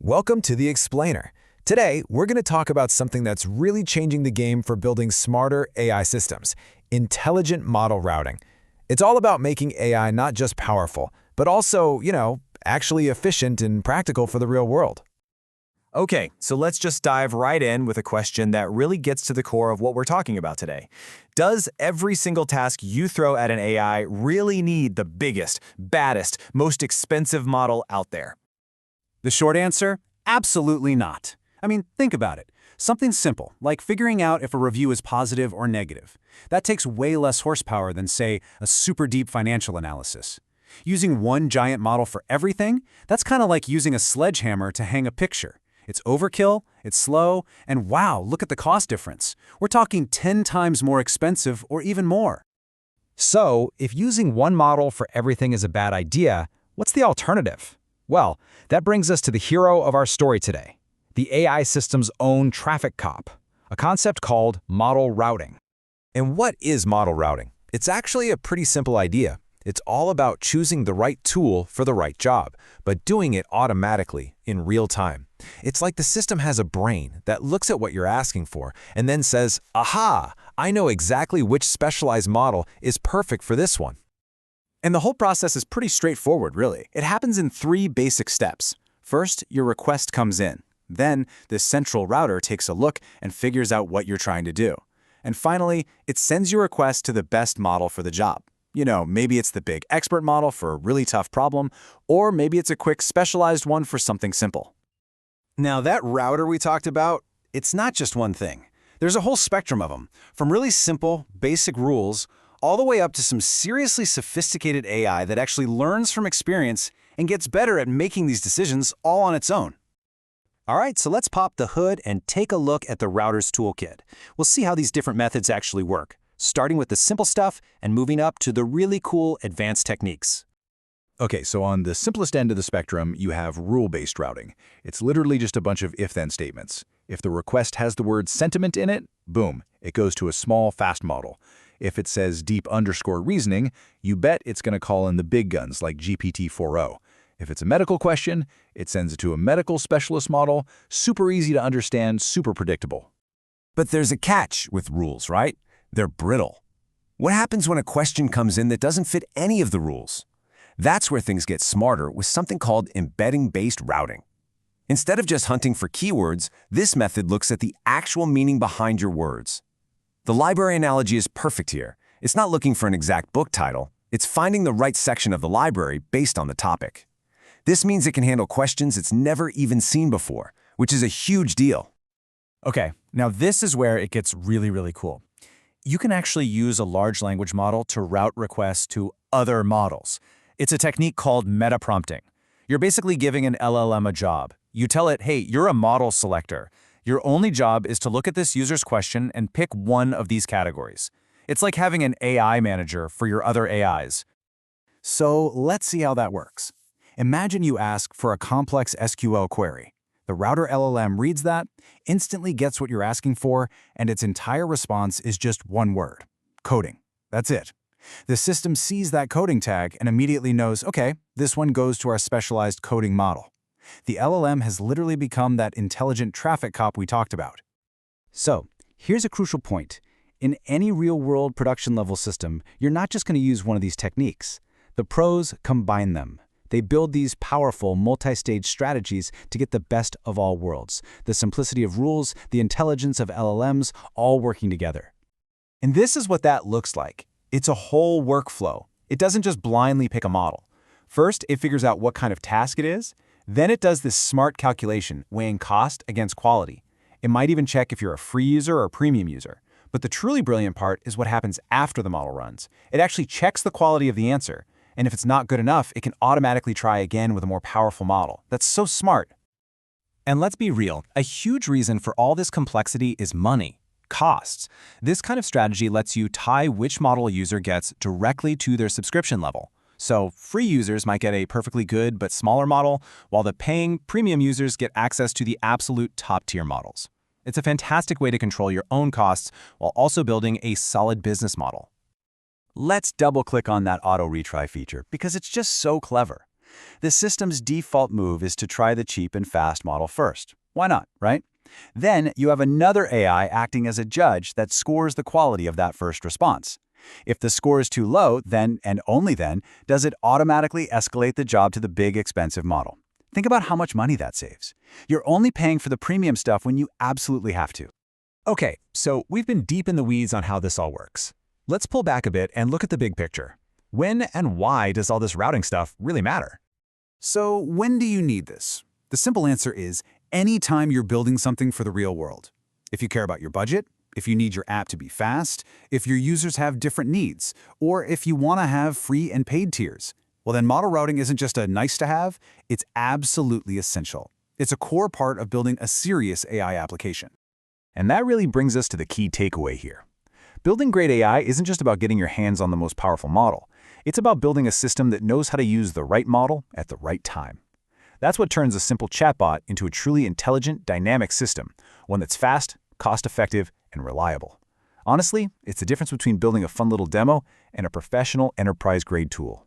Welcome to the Explainer. Today, we're going to talk about something that's really changing the game for building smarter AI systems, intelligent model routing. It's all about making AI not just powerful, but also, actually efficient and practical for the real world. Okay, so let's just dive right in with a question that really gets to the core of what we're talking about today. Does every single task you throw at an AI really need the biggest, baddest, most expensive model out there? The short answer? Absolutely not. I mean, think about it. Something simple, like figuring out if a review is positive or negative. That takes way less horsepower than, say, a super deep financial analysis. Using one giant model for everything? That's kind of like using a sledgehammer to hang a picture. It's overkill, it's slow, and wow, look at the cost difference. We're talking 10 times more expensive or even more. So, if using one model for everything is a bad idea, what's the alternative? Well, that brings us to the hero of our story today, the AI system's own traffic cop, a concept called model routing. And what is model routing? It's actually a pretty simple idea. It's all about choosing the right tool for the right job, but doing it automatically in real time. It's like the system has a brain that looks at what you're asking for and then says, aha, I know exactly which specialized model is perfect for this one. And the whole process is pretty straightforward, really. It happens in 3 basic steps. First, your request comes in. Then, this central router takes a look and figures out what you're trying to do. And finally, it sends your request to the best model for the job. Maybe it's the big expert model for a really tough problem, or maybe it's a quick specialized one for something simple. Now, that router we talked about, it's not just one thing. There's a whole spectrum of them, from really simple, basic rules, all the way up to some seriously sophisticated AI that actually learns from experience and gets better at making these decisions all on its own. All right, so let's pop the hood and take a look at the router's toolkit. We'll see how these different methods actually work, starting with the simple stuff and moving up to the really cool advanced techniques. Okay, so on the simplest end of the spectrum, you have rule-based routing. It's literally just a bunch of if-then statements. If the request has the word sentiment in it, boom, it goes to a small, fast model. If it says deep_reasoning, you bet it's going to call in the big guns like GPT-4o. If it's a medical question, it sends it to a medical specialist model, super easy to understand, super predictable. But there's a catch with rules, right? They're brittle. What happens when a question comes in that doesn't fit any of the rules? That's where things get smarter with something called embedding-based routing. Instead of just hunting for keywords, this method looks at the actual meaning behind your words. The library analogy is perfect here. It's not looking for an exact book title. It's finding the right section of the library based on the topic. This means it can handle questions it's never even seen before, which is a huge deal. Okay, now this is where it gets really, really cool. You can actually use a large language model to route requests to other models. It's a technique called meta-prompting. You're basically giving an LLM a job. You tell it, hey, you're a model selector. Your only job is to look at this user's question and pick one of these categories. It's like having an AI manager for your other AIs. So let's see how that works. Imagine you ask for a complex SQL query. The router LLM reads that, instantly gets what you're asking for, and its entire response is just one word: coding. That's it. The system sees that coding tag and immediately knows, okay, this one goes to our specialized coding model. The LLM has literally become that intelligent traffic cop we talked about. So, here's a crucial point. In any real-world production-level system, you're not just going to use one of these techniques. The pros combine them. They build these powerful, multi-stage strategies to get the best of all worlds. The simplicity of rules, the intelligence of LLMs, all working together. And this is what that looks like. It's a whole workflow. It doesn't just blindly pick a model. First, it figures out what kind of task it is. Then it does this smart calculation, weighing cost against quality. It might even check if you're a free user or a premium user. But the truly brilliant part is what happens after the model runs. It actually checks the quality of the answer. And if it's not good enough, it can automatically try again with a more powerful model. That's so smart. And let's be real, a huge reason for all this complexity is money. Costs. This kind of strategy lets you tie which model a user gets directly to their subscription level. So free users might get a perfectly good but smaller model, while the paying premium users get access to the absolute top-tier models. It's a fantastic way to control your own costs while also building a solid business model. Let's double-click on that auto-retry feature because it's just so clever. The system's default move is to try the cheap and fast model first. Why not, right? Then you have another AI acting as a judge that scores the quality of that first response. If the score is too low, then, and only then, does it automatically escalate the job to the big, expensive model. Think about how much money that saves. You're only paying for the premium stuff when you absolutely have to. Okay, so we've been deep in the weeds on how this all works. Let's pull back a bit and look at the big picture. When and why does all this routing stuff really matter? So when do you need this? The simple answer is anytime you're building something for the real world. If you care about your budget, if you need your app to be fast, if your users have different needs, or if you want to have free and paid tiers, well then model routing isn't just a nice to have, it's absolutely essential. It's a core part of building a serious AI application. And that really brings us to the key takeaway here. Building great AI isn't just about getting your hands on the most powerful model. It's about building a system that knows how to use the right model at the right time. That's what turns a simple chatbot into a truly intelligent, dynamic system, one that's fast, cost-effective, and reliable. Honestly, it's the difference between building a fun little demo and a professional enterprise-grade tool.